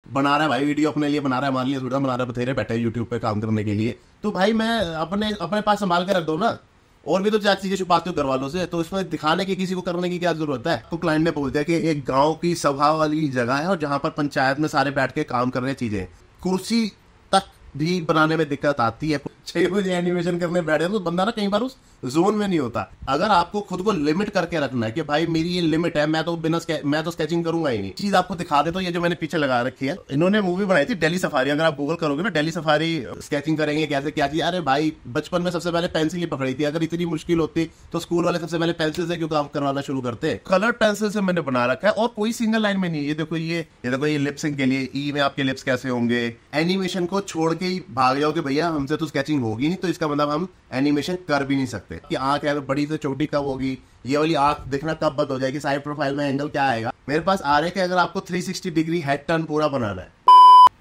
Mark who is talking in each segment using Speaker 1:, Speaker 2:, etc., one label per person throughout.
Speaker 1: बना रहा है भाई वीडियो, अपने लिए बना रहा है, हमारे लिए थोड़ा बना रहा है, बथेरे बैठे हैं यूट्यूब पे काम करने के लिए, तो भाई मैं अपने अपने पास संभाल के रख दो ना। और भी तो चार चीजें छुपाते हो घर वालों से, तो इसमें दिखाने की किसी को करने की क्या जरूरत है। तो क्लाइंट ने बोल दिया कि एक गांव की सभा वाली जगह है और जहां पर पंचायत में सारे बैठ के काम कर रहे चीजें, कुर्सी तक भी बनाने में दिक्कत आती है। 6 बजे एनिमेशन करने बैठे तो बंदा ना कई बार उस जोन में नहीं होता। अगर आपको खुद को लिमिट करके रखना है कि भाई मेरी ये लिमिट है, मैं तो स्केचिंग करूंगा ही नहीं, चीज आपको दिखा दे। तो ये जो मैंने पीछे लगा रखी है, इन्होंने मूवी बनाई थी दिल्ली सफारी, अगर आप गूगल करोगे ना दिल्ली सफारी स्केचिंग करेंगे कैसे क्या चीज। अरे भाई बचपन में सबसे पहले पेंसिल ही पकड़ी थी, अगर इतनी मुश्किल होती तो स्कूल वाले सबसे पहले पेंसिल से क्यों काम करवाना शुरू करते। कलर पेंसिल से मैंने बना रखा है और कोई सिंगल लाइन में नहीं। ये देखो ये देखो ये लिप्सिंग के लिए ई में आपके लिप्स कैसे होंगे। एनिमेशन को छोड़ के ही भाग जाओगे भैया हमसे तो स्केचिंग होगी नहीं, तो इसका मतलब हम एनिमेशन कर भी नहीं सकते। कि आंख है बड़ी से छोटी कब होगी, ये वाली आंख देखना कब बंद हो जाएगी, साइड प्रोफाइल में एंगल क्या आएगा। मेरे पास आ रहे कि अगर आपको 360 डिग्री हेड टर्न पूरा बनाना है।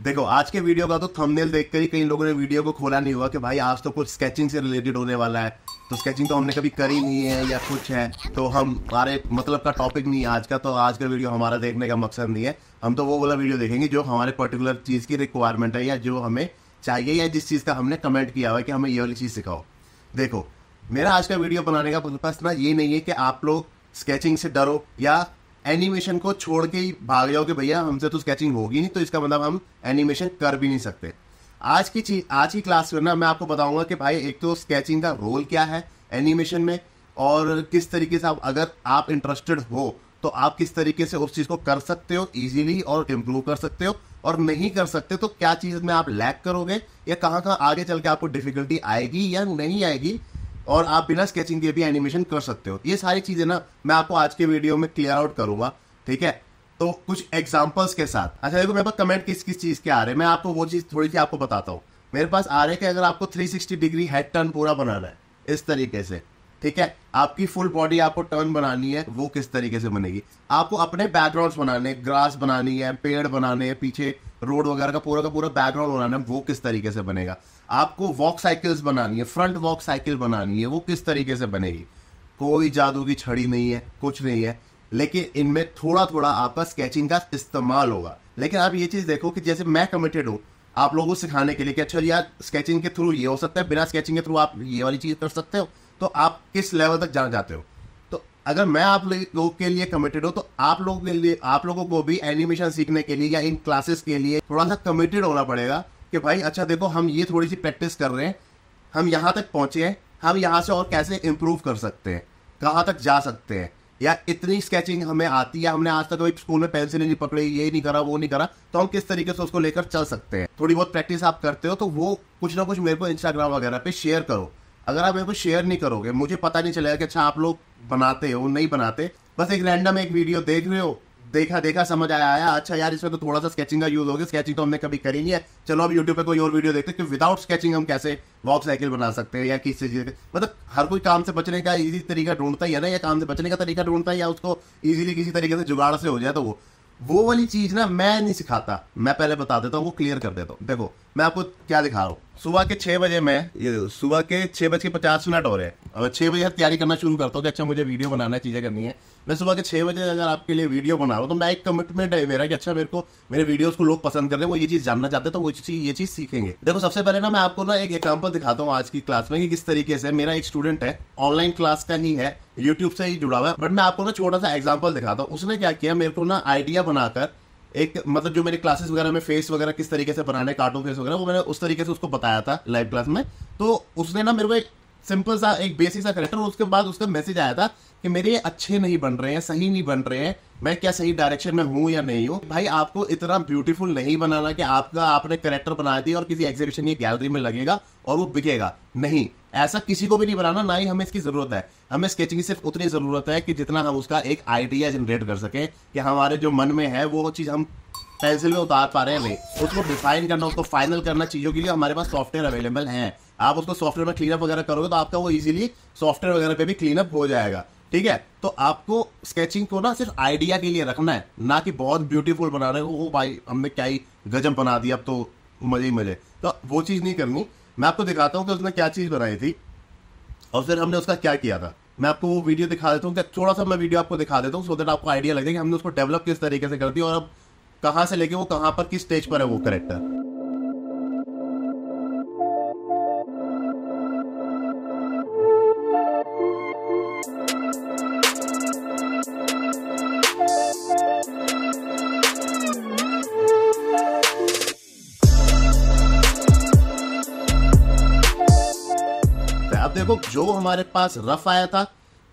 Speaker 1: देखो आज के वीडियो का तो थंबनेल देखकर ही कई लोगों ने वीडियो को खोला नहीं हुआ कि भाई आज तो कुछ स्केचिंग से रिलेटेड होने वाला है, तो स्केचिंग तो हमने कभी करी नहीं है या कुछ है, तो हमारे मतलब का टॉपिक नहीं है आज का। तो आज का वीडियो हमारा देखने का मकसद नहीं है, हम तो वो वाला वीडियो देखेंगे जो हमारे पर्टिकुलर चीज की रिक्वायरमेंट है या जो हमें चाहिए या जिस चीज का हमने कमेंट किया हुआ है कि हमें ये वाली चीज सिखाओ। देखो मेरा आज का वीडियो बनाने का पर्पस ना ये नहीं है कि आप लोग स्केचिंग से डरो या एनिमेशन को छोड़ के ही भाग जाओ कि भैया हमसे तो स्केचिंग होगी नहीं, तो इसका मतलब हम एनिमेशन कर भी नहीं सकते। आज की क्लास में ना मैं आपको बताऊंगा कि भाई एक तो स्केचिंग का रोल क्या है एनिमेशन में, और किस तरीके से अगर आप इंटरेस्टेड हो तो आप किस तरीके से उस चीज को कर सकते हो इजीली और इम्प्रूव कर सकते हो, और नहीं कर सकते तो क्या चीज में आप लैक करोगे या कहाँ कहाँ आगे चल के आपको डिफिकल्टी आएगी या नहीं आएगी, और आप बिना स्केचिंग के भी एनिमेशन कर सकते हो। ये सारी चीजें ना मैं आपको आज के वीडियो में क्लियर आउट करूंगा, ठीक है। तो कुछ एग्जांपल्स के साथ। अच्छा देखो मेरे पास कमेंट किस किस चीज के आ रहे हैं, मैं आपको वो चीज थोड़ी सी आपको बताता हूँ। मेरे पास आ रहे हैं कि अगर आपको 360 डिग्री हेड टर्न पूरा बनाना है इस तरीके से, ठीक है, आपकी फुल बॉडी आपको टर्न बनानी है, वो किस तरीके से बनेगी। आपको अपने बैकग्राउंड्स बनाने, ग्रास बनानी है, पेड़ बनाने हैं, पीछे रोड वगैरह का पूरा बैकग्राउंड बनाना है, वो किस तरीके से बनेगा। आपको वॉक साइकिल्स बनानी है, फ्रंट वॉक साइकिल बनानी है, वो किस तरीके से बनेगी। कोई जादू की छड़ी नहीं है, कुछ नहीं है, लेकिन इनमें थोड़ा थोड़ा आपका स्केचिंग का इस्तेमाल होगा। लेकिन आप ये चीज देखो कि जैसे मैं कमिटेड हूँ आप लोगों को सिखाने के लिए कि अच्छा यार स्केचिंग के थ्रू ये हो सकता है, बिना स्केचिंग के थ्रू आप ये वाली चीज कर सकते हो, तो आप किस लेवल तक जाना चाहते हो। तो अगर मैं आप लोगों के लिए कमिटेड हूँ तो आप लोगों के लिए, आप लोगों को भी एनिमेशन सीखने के लिए या इन क्लासेस के लिए थोड़ा सा कमिटेड होना पड़ेगा कि भाई अच्छा देखो हम ये थोड़ी सी प्रैक्टिस कर रहे हैं, हम यहाँ तक पहुंचे हैं, हम यहाँ से और कैसे इंप्रूव कर सकते हैं, कहाँ तक जा सकते हैं, या इतनी स्केचिंग हमें आती है, हमने आज तक कोई स्कूल में पेंसिल नहीं पकड़ी, ये नहीं करा वो नहीं करा, तो हम किस तरीके से उसको लेकर चल सकते हैं। थोड़ी बहुत प्रैक्टिस आप करते हो तो वो कुछ ना कुछ मेरे को इंस्टाग्राम वगैरह पे शेयर करो। अगर आप मेरे को शेयर नहीं करोगे मुझे पता नहीं चलेगा कि अच्छा आप लोग बनाते हो नहीं बनाते। बस एक रैंडम एक वीडियो देख रहे हो, देखा समझ आया अच्छा यार इसमें तो थोड़ा सा स्केचिंग का यूज हो गया, स्केचिंग तो हमने कभी करी नहीं है, चलो अब यूट्यूब पे कोई और वीडियो देखते हैं कि विदाउट स्केचिंग हम कैसे वॉक साइकिल बना सकते हैं या किस चीज। मतलब हर कोई काम से बचने का इजी तरीका ढूंढता ही है ना, या काम से बचने का तरीका ढूंढता है या उसको इजीली किसी तरीके से जुगाड़ से हो जाए। तो वो वाली चीज ना मैं नहीं सिखाता, मैं पहले बता देता हूँ, वो क्लियर कर देता हूँ। देखो मैं आपको क्या दिखा रहा हूँ, सुबह के 6 बजे सुबह के 6:50 हो रहे हैं, और 6 बजे तैयारी करना शुरू करता हूँ कि अच्छा मुझे वीडियो बनाना है, चीजें करनी है। मैं सुबह के 6 बजे अगर आपके लिए वीडियो बना रहा हूँ तो मैं एक कमिटमेंट है मेरा कि अच्छा मेरे को मेरे वीडियोस को लोग पसंद कर रहे हैं, वो ये चीज जानना चाहते हैं, तो वो ये चीज सीखेंगे। देखो सबसे पहले ना मैं आपको ना एक एग्जाम्पल दिखाता हूँ आज की क्लास में कि किस तरीके से मेरा एक स्टूडेंट है, ऑनलाइन क्लास का ही है, यूट्यूब से ही जुड़ा हुआ है, बट मैं आपको ना छोटा सा एग्जाम्पल दिखाता हूँ। उसने क्या किया, मेरे को ना आइडिया बनाकर एक मतलब जो मेरे क्लासेस वगैरह में फेस वगैरह किस तरीके से बनाने, कार्टून फेस वगैरह, वो मैंने उस तरीके से उसको बताया था लाइव क्लास में। तो उसने ना मेरे को एक सिंपल सा एक बेसिक सा करेक्टर, उसके बाद उसका मैसेज आया था कि मेरे ये अच्छे नहीं बन रहे हैं, सही नहीं बन रहे हैं, मैं क्या सही डायरेक्शन में हूं या नहीं हूं। भाई आपको इतना ब्यूटीफुल नहीं बनाना कि आपने करेक्टर बना दिया और किसी एग्जीबिशन या गैलरी में लगेगा और वो बिकेगा, नहीं, ऐसा किसी को भी नहीं बनाना, ना ही हमें इसकी जरूरत है। हमें स्केचिंग की सिर्फ उतनी जरूरत है कि जितना हम उसका एक आइडिया जनरेट कर सके कि हमारे जो मन में है वो चीज हम पेंसिल में उतार पा रहे हैं नहीं, उसको डिफाइन करना, उसको फाइनल करना चीजों के लिए हमारे पास सॉफ्टवेयर अवेलेबल हैं। आप उसको सॉफ्टवेयर में क्लीनअप वगैरह करोगे तो आपका वो इजीली सॉफ्टवेयर वगैरह पे भी क्लीनअप हो जाएगा, ठीक है। तो आपको स्केचिंग को ना सिर्फ आइडिया के लिए रखना है, ना कि बहुत ब्यूटीफुल बना रहे हो, ओ भाई हमने क्या ही गजब बना दिया अब तो मजे ही मजे, तो वो चीज नहीं करनी। मैं आपको दिखाता हूँ कि उसने क्या चीज बनाई थी और फिर हमने उसका क्या किया था। मैं आपको वो वीडियो दिखा देता हूँ, थोड़ा सा मैं वीडियो आपको दिखा देता हूँ सो दैट आपको आइडिया लगे कि हमने उसको डेवलप किस तरीके से कर दिया और अब कहाँ से लेके वो कहाँ पर किस स्टेज पर है वो करेक्टर। अब देखो जो हमारे पास रफ आया था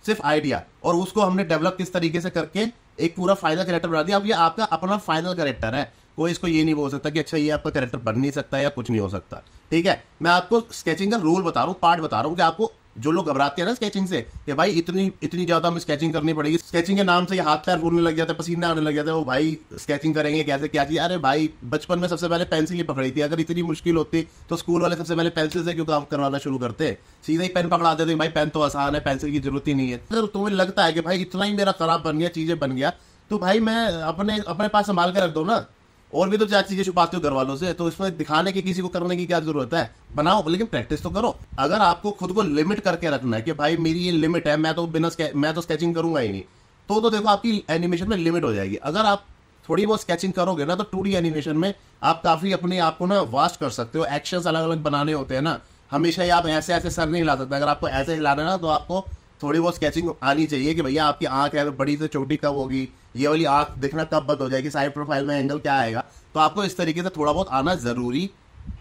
Speaker 1: सिर्फ आइडिया, और उसको हमने डेवलप किस तरीके से करके एक पूरा फाइनल कैरेक्टर बना दिया। अब ये आपका अपना फाइनल कैरेक्टर है, कोई इसको ये नहीं बोल सकता कि अच्छा ये आपका कैरेक्टर बन नहीं सकता या कुछ नहीं हो सकता। ठीक है, मैं आपको स्केचिंग का रूल बता रहा हूँ, पार्ट बता रहा हूँ कि आपको जो लोग घबराते हैं ना स्केचिंग से कि भाई इतनी ज्यादा हमें स्केचिंग करनी पड़ेगी, स्केचिंग के नाम से ये हाथ पैर फूलने लग जाता है, पसीना आने लग जाता है, वो भाई स्केचिंग करेंगे कैसे क्या चीज। अरे भाई बचपन में सबसे पहले पेंसिल ही पकड़ी थी, अगर इतनी मुश्किल होती तो स्कूल वाले सबसे पहले पेंसिल से क्यों काम करवाना शुरू करते, सीधा ही पेन पकड़ा देते, भाई पेन तो आसान है, पेंसिल की जरूरत ही नहीं है। अगर तुम्हें लगता है कि भाई इतना ही मेरा खराब बन गया, चीजें बन गया, तो भाई मैं अपने पास संभाल के रख दो ना। और भी तो चार चीजें छुपाते हो घर वालों से, तो इसमें दिखाने की किसी को करने की क्या जरूरत है। बनाओ लेकिन प्रैक्टिस तो करो। अगर आपको खुद को लिमिट करके रखना है कि भाई मेरी ये लिमिट है, मैं तो स्केचिंग करूंगा ही नहीं, तो देखो आपकी एनिमेशन में लिमिट हो जाएगी। अगर आप थोड़ी बहुत स्केचिंग करोगे ना, तो 2D एनिमेशन में आप काफी अपने आप को ना वास्ट कर सकते हो। एक्शंस अलग अलग बनाने होते हैं ना, हमेशा ही आप ऐसे ऐसे सर नहीं हिला सकते। अगर आपको ऐसे हिलाना है ना, तो आपको थोड़ी बहुत स्केचिंग आनी चाहिए कि भैया आपकी आंख है बड़ी से छोटी कब होगी, ये वाली आंख दिखना कब बंद हो जाएगी, साइड प्रोफाइल में एंगल क्या आएगा, तो आपको इस तरीके से थोड़ा बहुत आना जरूरी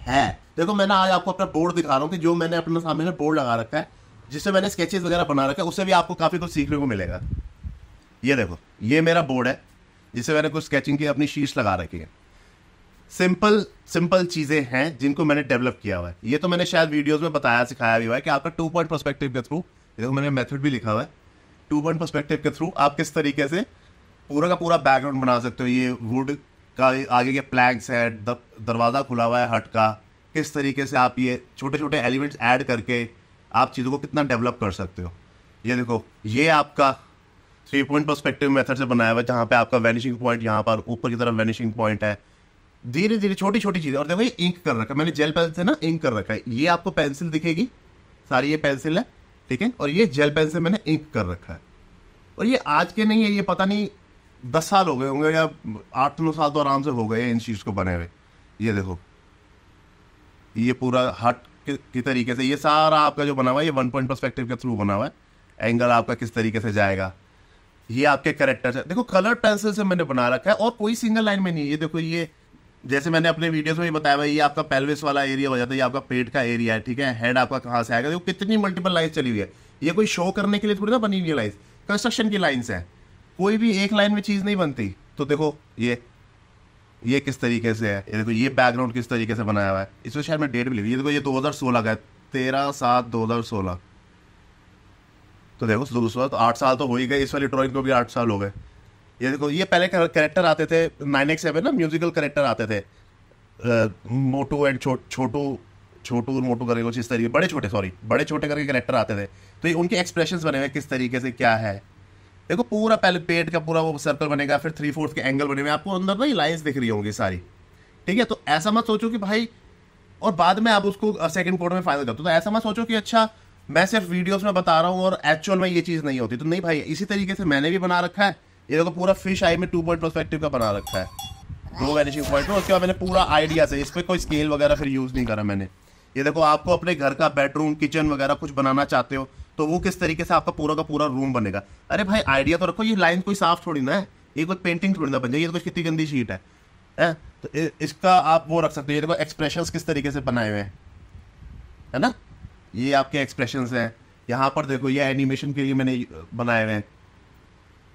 Speaker 1: है। देखो मैंने आज आपको अपना बोर्ड दिखा रहा हूँ कि जो मैंने अपने सामने बोर्ड लगा रखा है, जिससे मैंने स्केचेस वगैरह बना रखा है, उससे भी आपको काफी कुछ सीखने को मिलेगा। ये देखो ये मेरा बोर्ड है जिससे मैंने कुछ स्केचिंग की अपनी शीट्स लगा रखी है। सिंपल चीजें हैं जिनको मैंने डेवलप किया हुआ है। ये तो मैंने शायद वीडियोस में बताया सिखाया भी हुआ है कि आपका 2 पॉइंट पर्सपेक्टिव के थ्रू, देखो मैंने मेथड भी लिखा हुआ है, 2 पॉइंट पर्सपेक्टिव के थ्रू आप किस तरीके से पूरा का पूरा बैकग्राउंड बना सकते हो। ये वुड का आगे के प्लैंक्स है, दरवाजा खुला हुआ है हट का, किस तरीके से आप ये छोटे छोटे एलिमेंट्स ऐड करके आप चीज़ों को कितना डेवलप कर सकते हो। ये देखो ये आपका 3 पॉइंट पर्सपेक्टिव मेथड से बनाया हुआ है, जहाँ पे आपका वैनिशिंग पॉइंट यहाँ पर ऊपर की तरफ वैनिशिंग पॉइंट है। धीरे धीरे छोटी छोटी चीज़ें, और देखो ये इंक कर रखा है मैंने, जेल पेन से ना इंक कर रखा है। ये आपको पेंसिल दिखेगी सारी, ये पेंसिल है ठीक है, और ये जेल पेन से मैंने इंक कर रखा है। और ये आज के नहीं है, ये पता नहीं 10 साल हो गए होंगे या 8-9 साल तो आराम से हो गए इन चीज़ को बने हुए। ये देखो ये पूरा हट की तरीके से ये सारा आपका जो बना हुआ है, ये 1 पॉइंट पर्सपेक्टिव के थ्रू बना हुआ है। एंगल आपका किस तरीके से जाएगा, ये आपके कैरेक्टर्स है। देखो कलर पेंसिल से मैंने बना रखा है और कोई सिंगल लाइन में नहीं है। ये देखो ये जैसे मैंने अपने वीडियोस में भी बताया भाई, ये आपका पेल्विस वाला एरिया हो जाता है, ये आपका पेट का एरिया है ठीक है। हेड आपका कहाँ से आएगा, देखो कितनी मल्टीपल लाइन्स चली हुई है। ये कोई शो करने के लिए थोड़ी ना बनी हुई लाइन्स, कंस्ट्रक्शन की लाइन्स है, कोई भी एक लाइन में चीज़ नहीं बनती। तो देखो ये किस तरीके से है, ये देखो ये बैकग्राउंड किस तरीके से बनाया हुआ है। इसमें शायद मैं डेट भी लिखी, ये देखो ये 2016 का है, 13/7/2016। तो देखो 2016 तो 8 साल तो हो ही गए, इस वाली ड्राइंग को भी 8 साल हो गए। ये देखो ये पहले कैरेक्टर आते थे 9x7 ना, म्यूजिकल कैरेक्टर आते थे, मोटू एंड छोटू और मोटू करके कुछ इस तरीके, बड़े छोटे करके कैरेक्टर आते थे। तो ये उनके एक्सप्रेशंस बने हुए किस तरीके से क्या है। देखो पूरा पहले पेट का पूरा वो सर्कल बनेगा, फिर 3/4 के एंगल बने हुए, आपको अंदर ना ये लाइन्स दिख रही होंगी सारी ठीक है। तो ऐसा मत सोचो कि भाई, और बाद में आप उसको सेकंड कोड में फाइनल करते हो, तो ऐसा मत सोचो कि अच्छा मैं सिर्फ वीडियोस में बता रहा हूँ और एक्चुअल में ये चीज़ नहीं होती। तो नहीं भाई, इसी तरीके से मैंने भी बना रखा है। ये देखो पूरा फिश आई में 2 पॉइंट पर्सपेक्टिव का बना रखा है, 2 वैनिशिंग पॉइंट में। उसके बाद मैंने पूरा आइडिया से, इस पर कोई स्केल वगैरह फिर यूज़ नहीं करा मैंने। ये देखो आपको अपने घर का बेडरूम किचन वगैरह कुछ बनाना चाहते हो, तो वो किस तरीके से आपका पूरा का पूरा रूम बनेगा। अरे भाई आइडिया तो रखो, ये लाइन कोई साफ थोड़ी ना है, ये कोई पेंटिंग थोड़ी ना बन जाए, ये तो कितनी गंदी शीट है। तो इसका आप वो रख सकते हो। ये देखो एक्सप्रेशंस किस तरीके से बनाए हुए हैं, है ना, ये आपके एक्सप्रेशंस हैं। यहाँ पर देखो ये एनिमेशन के लिए मैंने बनाए हुए हैं,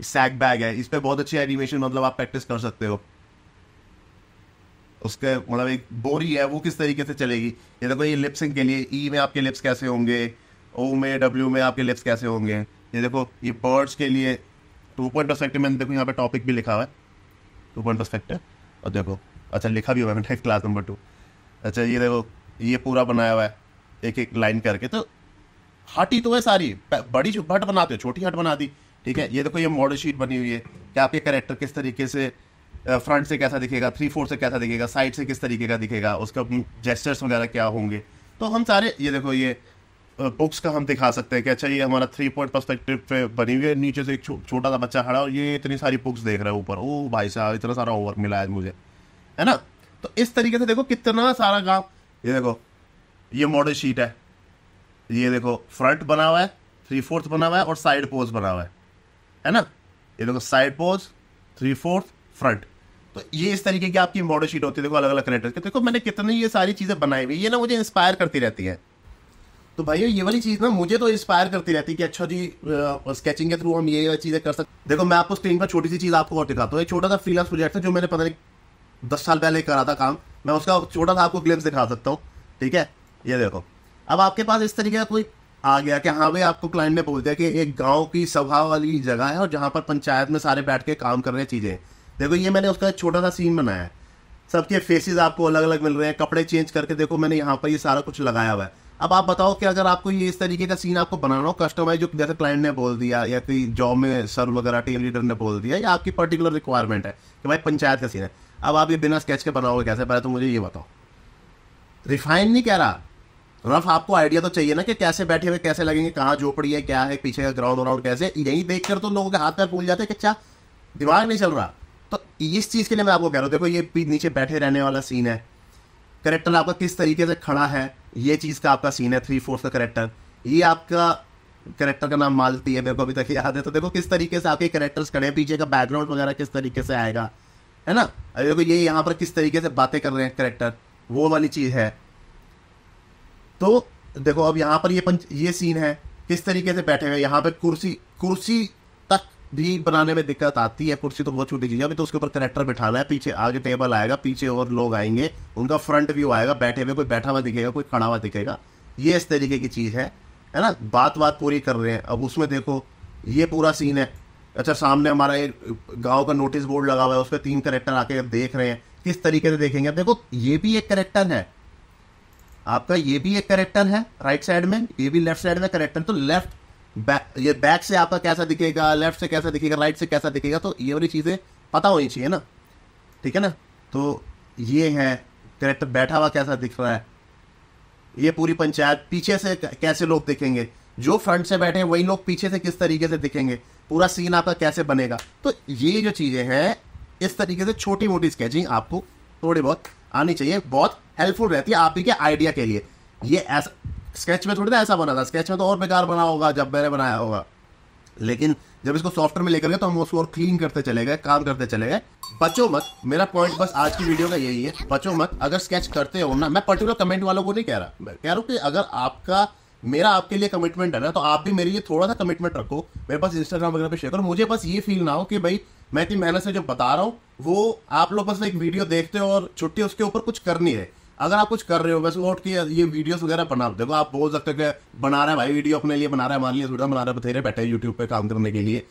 Speaker 1: सैक बैग है, इस पर बहुत अच्छी एनिमेशन मतलब आप प्रैक्टिस कर सकते हो। उसके मतलब एक बोरी है, वो किस तरीके से चलेगी। ये देखो ये लिप्सिंग के लिए, ई में आपके लिप्स कैसे होंगे, ओ में डब्ल्यू में आपके लिप्स कैसे होंगे। ये देखो ये बर्ड्स के लिए 2 पॉइंट पर्सपेक्टिव, मैंने देखो यहाँ पे टॉपिक भी लिखा हुआ है 2 पॉइंट पर्सपेक्टिव। और देखो अच्छा लिखा भी हुआ है मैंने क्लास नंबर 2। अच्छा ये देखो ये पूरा बनाया हुआ है एक एक लाइन करके। तो हट तो है सारी, बड़ी हट बनाते हो, छोटी हट बना दी ठीक है। ये देखो ये मॉडल शीट बनी हुई है कि आपके कैरेक्टर किस तरीके से फ्रंट से कैसा दिखेगा, 3/4 से कैसा दिखेगा, साइड से किस तरीके का दिखेगा, उसका जेस्चर्स वगैरह क्या होंगे। तो हम सारे ये देखो ये बुक्स का हम दिखा सकते हैं कि अच्छा ये हमारा 3 पॉइंट पर्सपेक्टिव पे बनी हुई है, नीचे से एक छोटा सा बच्चा खड़ा और ये इतनी सारी बुक्स देख रहा है ऊपर, ओ भाई साहब इतना सारा होमवर्क मिला है मुझे, है ना। तो इस तरीके से देखो कितना सारा काम, ये देखो ये मॉडल शीट है, ये देखो फ्रंट बना हुआ है, 3/4 बना हुआ है और साइड पोज बना हुआ है ना। ये देखो साइड पोज, 3/4 फ्रंट। तो ये इस तरीके की आपकी मॉडल शीट होती है, देखो अलग अलग करेक्टर के। देखो मैंने कितनी ये सारी चीजें बनाई हुई, ये ना मुझे इंस्पायर करती रहती है। तो भाई ये वाली चीज ना मुझे तो इंस्पायर करती रहती है कि अच्छा जी स्केचिंग के थ्रू हम ये चीजें कर सकते। देखो मैं आपको स्क्रीन पर छोटी सी चीज आपको और दिखाता हूँ। एक छोटा सा फ्रीलांस प्रोजेक्ट है जो मैंने पता नहीं 10 साल पहले करा था काम, मैं उसका छोटा सा आपको ग्लिम्स दिखा सकता हूँ, ठीक है। ये देखो अब आपके पास इस तरीके का कोई आ गया कि हाँ भाई आपको क्लाइंट ने बोल दिया कि एक गांव की सभा वाली जगह है और जहाँ पर पंचायत में सारे बैठ के काम कर रहे हैं चीजें। देखो ये मैंने उसका एक छोटा सा सीन बनाया है, सबके फेसेस आपको अलग अलग मिल रहे हैं, कपड़े चेंज करके देखो मैंने यहाँ पर ये सारा कुछ लगाया हुआ है। अब आप बताओ कि अगर आपको ये इस तरीके का सीन आपको बनाना हो कस्टमाइज, जो जैसे क्लाइंट ने बोल दिया या कोई जॉब में सर वगैरह टीम लीडर ने बोल दिया या आपकी पर्टिकुलर रिक्वायरमेंट है कि भाई पंचायत का सीन है, अब आप ये बिना स्केच के बनाओगे कैसे? पहले तो मुझे ये बताओ। रिफाइन नहीं कह रहा, रफ आपको आइडिया तो चाहिए ना कि कैसे बैठे हुए कैसे लगेंगे, कहाँ झोपड़ी है, क्या है, पीछे का ग्राउंड व्राउंड कैसे। यही देखकर तो लोगों के हाथ पैर फूल जाते हैं कि अच्छा दिमाग नहीं चल रहा। तो इस चीज के लिए मैं आपको कह रहा हूँ, देखो ये नीचे बैठे रहने वाला सीन है, करेक्टर आपका किस तरीके से खड़ा है, ये चीज का आपका सीन है 3/4 का करेक्टर। ये आपका करेक्टर का नाम मालती है, मेरे को अभी तक याद है। तो देखो किस तरीके से आपके करेक्टर्स खड़े हैं, पीछे का बैकग्राउंड वगैरह किस तरीके से आएगा, है ना। अभी देखो ये यहाँ पर किस तरीके से बातें कर रहे हैं करेक्टर, वो वाली चीज है। तो देखो अब यहाँ पर ये सीन है, किस तरीके से बैठे हुए, यहाँ पे कुर्सी तक भी बनाने में दिक्कत आती है, कुर्सी तो बहुत छोटी चीज है। अभी तो उसके ऊपर करेक्टर बिठाना है, पीछे आगे टेबल आएगा, पीछे और लोग आएंगे, उनका फ्रंट व्यू आएगा, बैठे हुए कोई बैठा हुआ दिखेगा, कोई खड़ा हुआ दिखेगा, ये इस तरीके की चीज है ना। बात पूरी कर रहे हैं। अब उसमें देखो ये पूरा सीन है, अच्छा सामने हमारा एक गाँव का नोटिस बोर्ड लगा हुआ है, उस पर 3 करेक्टर आके देख रहे हैं, किस तरीके से देखेंगे। अब देखो ये भी एक करेक्टर है आपका, ये भी एक करेक्टर है राइट साइड में, ये भी लेफ्ट साइड में करेक्टर। तो लेफ्ट ये बैक से आपका कैसा दिखेगा, लेफ्ट से कैसा दिखेगा, राइट से कैसा दिखेगा, तो ये वाली चीजें पता होनी चाहिए ना, ठीक है ना। तो ये है करेक्टर बैठा हुआ कैसा दिख रहा है, ये पूरी पंचायत पीछे से कैसे लोग दिखेंगे, जो फ्रंट से बैठे हैं वही लोग पीछे से किस तरीके से दिखेंगे, पूरा सीन आपका कैसे बनेगा। तो ये जो चीजें हैं इस तरीके से छोटी मोटी स्केचिंग आपको थोड़ी बहुत आनी चाहिए, बहुत हेल्पफुल रहती है आप ही के आइडिया के लिए। ये ऐसा स्केच में थोड़ी ना ऐसा बना था, स्केच में तो और बेकार बना होगा जब मैंने बनाया होगा, लेकिन जब इसको सॉफ्टवेयर में लेकर गए तो हम उसको और क्लीन करते चले गए, काम करते चले गए। बचो मत, मेरा पॉइंट बस आज की वीडियो का यही है, बचो मत। अगर स्केच करते हो ना, मैं पर्टिकुलर कमेंट वालों को नहीं कह रहा, मैं कह रहा हूँ कि अगर आपका मेरा आपके लिए कमिटमेंट है ना, तो आप भी मेरे लिए थोड़ा सा कमिटमेंट रखो, मेरे पास इंस्टाग्राम वगैरह पे शेयर करो। मुझे बस ये फील ना हो कि भाई मैं इतनी मेहनत से जो बता रहा हूँ वो आप लोग बस एक वीडियो देखते हो और छुट्टी उसके ऊपर कुछ कर नहीं रहे। अगर आप कुछ कर रहे हो वैसे उठ के ये वीडियोस वगैरह बना, देखो आप बोल सकते हो कि बना रहा है भाई वीडियो अपने लिए बना रहा है, मान लिया थोड़ा बना रहा है, बतेरे बैठे यूट्यूब पे काम करने के लिए।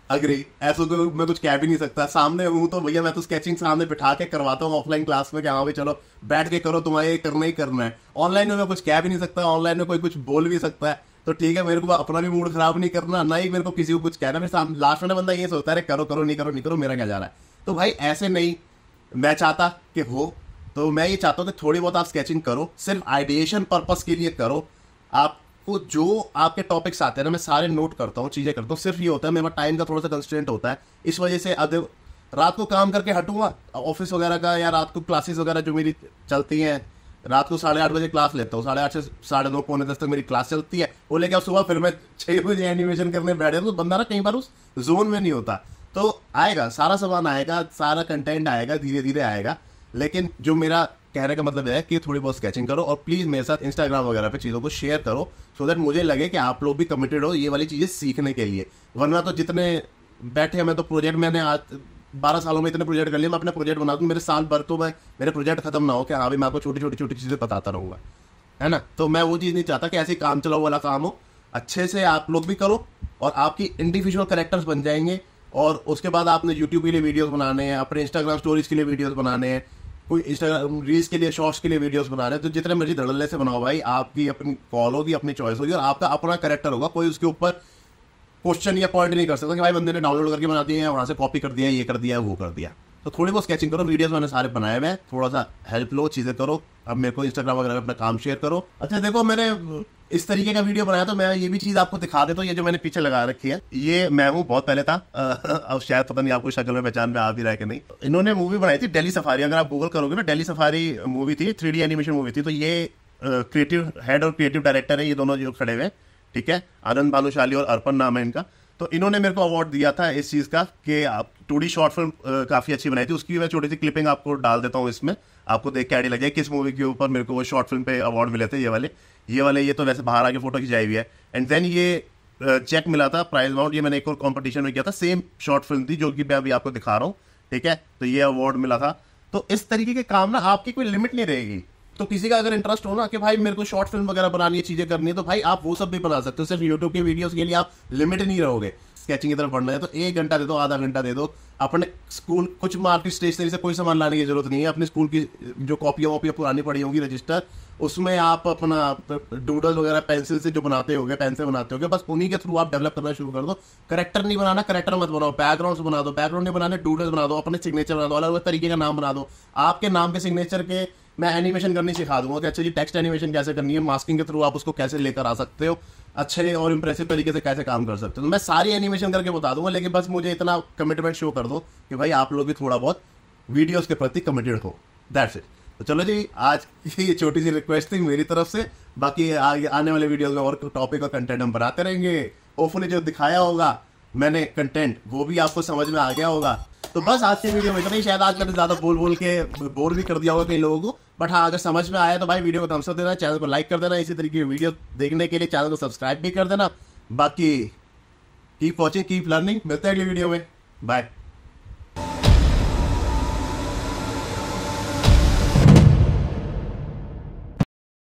Speaker 1: अग्री ऐसा तो मैं कुछ कह भी नहीं सकता, सामने हूँ तो भैया मैं तो स्केचिंग सामने बिठा के करवाता हूँ ऑफलाइन क्लास में, क्या हाँ भाई चलो बैठ के करो, तुम्हारे ये करना ही करना है। ऑनलाइन में मैं कुछ कह भी नहीं सकता, ऑनलाइन में कोई कुछ बोल भी सकता है, तो ठीक है मेरे को अपना भी मूड खराब नहीं करना, ना ही मेरे को किसी को कुछ कहना। मेरे लास्ट में बंदा ये सोचता है करो करो नहीं करो नहीं करो, मेरा क्या जा रहा है। तो भाई ऐसे नहीं मैं चाहता कि हो, तो मैं ये चाहता हूँ कि थोड़ी बहुत आप स्केचिंग करो, सिर्फ आइडिएशन पर्पस के लिए करो। आपको जो आपके टॉपिक्स आते हैं ना, मैं सारे नोट करता हूँ, चीज़ें करता हूँ, सिर्फ ये होता है मेरा टाइम का थोड़ा सा कंस्ट्रेंट होता है, इस वजह से अब रात को काम करके हटूंगा ऑफिस वगैरह का, या रात को क्लासेस वगैरह जो मेरी चलती हैं, रात को 8:30 बजे क्लास लेता हूँ, 8:30 से 9:30 पौने 10 तक मेरी क्लास चलती है, वो लेके सुबह फिर मैं 6 बजे एनिमेशन करने बैठ जाता हूँ। तो बंदा ना कई बार उस जोन में नहीं होता, तो आएगा सारा सामान आएगा, सारा कंटेंट आएगा, धीरे धीरे आएगा। लेकिन जो मेरा कहने का मतलब है कि थोड़ी बहुत स्केचिंग करो और प्लीज़ मेरे साथ इंस्टाग्राम वगैरह पे चीज़ों को शेयर करो, सो दैट मुझे लगे कि आप लोग भी कमिटेड हो ये वाली चीज़ें सीखने के लिए। वरना तो जितने बैठे हैं, मैं तो प्रोजेक्ट मैंने आज 12 सालों में इतने प्रोजेक्ट कर लिए, मैं अपने प्रोजेक्ट बना दूँ, मेरे साल भर तो मैं मेरे प्रोजेक्ट खत्म ना हो कि हाँ भाई मैं आपको छोटी छोटी चीज़ें बताता रहूँगा, है ना। तो मैं वो चीज़ नहीं चाहता कि ऐसे काम चलाओ वाला काम हो, अच्छे से आप लोग भी करो और आपकी इंडिविजुअल कैरेक्टर्स बन जाएंगे। और उसके बाद आपने यूट्यूब के लिए वीडियोस बनाने हैं, अपने इंस्टाग्राम स्टोरीज के लिए वीडियोस बनाने हैं, कोई इंस्टाग्राम रील्स के लिए, शॉर्ट्स के लिए वीडियोस बना रहे हैं, तो जितने मर्जी धड़ल्ले से बनाओ भाई, आपकी अपनी कॉल होगी, अपनी चॉइस होगी और आपका अपना कैरेक्टर होगा। कोई उसके ऊपर क्वेश्चन या पॉइंट नहीं कर सकता कि भाई बंदे ने डाउनलोड करके बना दिए हैं, वहाँ से कॉपी कर दिया, ये कर दिया, वो कर दिया। तो थोड़ी बहुत स्केचिंग करो, वीडियोस मैंने सारे बनाए हुए हैं, थोड़ा सा हेल्प लो, चीज़ें करो, अब मेरे को इंस्टाग्राम वगैरह पे अपना काम शेयर करो। अच्छा देखो, मैंने इस तरीके का वीडियो बनाया, तो मैं ये भी चीज आपको दिखा देता हूँ। ये जो मैंने पीछे लगा रखी है, ये मैं हूँ, बहुत पहले था। अब शायद पता नहीं आपको शक्ल में पहचान में आ भी रहा है कि नहीं। इन्होंने मूवी बनाई थी दिल्ली सफारी, अगर आप गूगल करोगे ना, दिल्ली सफारी मूवी थी, 3D एनिमेशन मूवी थी। तो ये क्रिएटिव हेड और क्रिएटिव डायरेक्टर है, ये दोनों जो खड़े हुए, ठीक है, आनंद भानुशाली और अर्पण नाम है इनका। तो इन्होंने मेरे को अवार्ड दिया था इस चीज का कि आप 2D शॉर्ट फिल्म काफी अच्छी बनाई थी। उसकी मैं छोटी सी क्लिपिंग आपको डाल देता हूँ इसमें, आपको देख के आइडिया लग जाए किस मूवी के ऊपर मेरे को वो शॉर्ट फिल्म पे अवार्ड मिले थे। ये तो वैसे बाहर आके फोटो खिंचाई हुई है। एंड देन ये चेक मिला था प्राइज अमाउंट, ये मैंने एक और कॉम्पिटिशन में किया था, सेम शॉर्ट फिल्म थी जो कि मैं अभी आपको दिखा रहा हूँ, ठीक है। तो ये अवार्ड मिला था। तो इस तरीके के काम ना, आपकी कोई लिमिट नहीं रहेगी। तो किसी का अगर इंटरेस्ट हो ना कि भाई मेरे को शॉर्ट फिल्म वगैरह बनानी है, चीजें करनी है, तो भाई आप वो सब भी बना सकते हो। सिर्फ यूट्यूब के वीडियोस के लिए आप लिमिट नहीं रहोगे। स्केचिंग की तरफ बढ़ना है तो 1 घंटा दे दो, आधा घंटा दे दो। अपने स्कूल कुछ मार्केट स्टेशनरी से कोई सामान लाने की जरूरत नहीं है। अपने स्कूल की जो कॉपियां वॉपियां पुरानी पड़ी होंगी रजिस्टर, उसमें आप अपना डूडल वगैरह पेंसिल से जो बनाते होगे, पेन से बनाते होगे, बस उन्हीं के थ्रू आप डेवलप करना शुरू कर दो। करेक्टर नहीं बनाना, करेक्टर मत बनाओ, बैकग्राउंड बना दो। बैकग्राउंड नहीं बनाने, डूडल्स बना दो, अपने सिग्नेचर बना दो, अलग अलग तरीके का नाम बना दो। आपके नाम के सिग्नेचर के मैं एनिमेशन करनी सिखा दूंगा कि अच्छा जी टेक्स्ट एनिमेशन कैसे करनी है, मास्किंग के थ्रू आप उसको कैसे लेकर आ सकते हो, अच्छे और इंप्रेसिव तरीके से कैसे काम कर सकते हो। तो मैं सारी एनिमेशन करके बता दूंगा, लेकिन बस मुझे इतना कमिटमेंट शो कर दो कि भाई आप लोग भी थोड़ा बहुत वीडियोस के प्रति कमिटेड हो। That's it. तो चलो जी, आज ये छोटी सी रिक्वेस्ट थी मेरी तरफ से। बाकी आने वाले वीडियोस में और टॉपिक और कंटेंट हम बनाते रहेंगे। होपफुली जो दिखाया होगा मैंने कंटेंट, वो भी आपको समझ में आ गया होगा। तो बस आज की वीडियो में इतना ही। शायद आज मैंने ज्यादा बोल के बोर भी कर दिया होगा कई लोगों को, बट हाँ, अगर समझ में आया तो भाई वीडियो को थम्स अप देना, चैनल को लाइक कर देना। इसी तरीके की वीडियो देखने के लिए चैनल को सब्सक्राइब भी कर देना। बाकी कीप वॉचिंग, कीप लर्निंग। मिलते हैं अगली वीडियो में। बाय।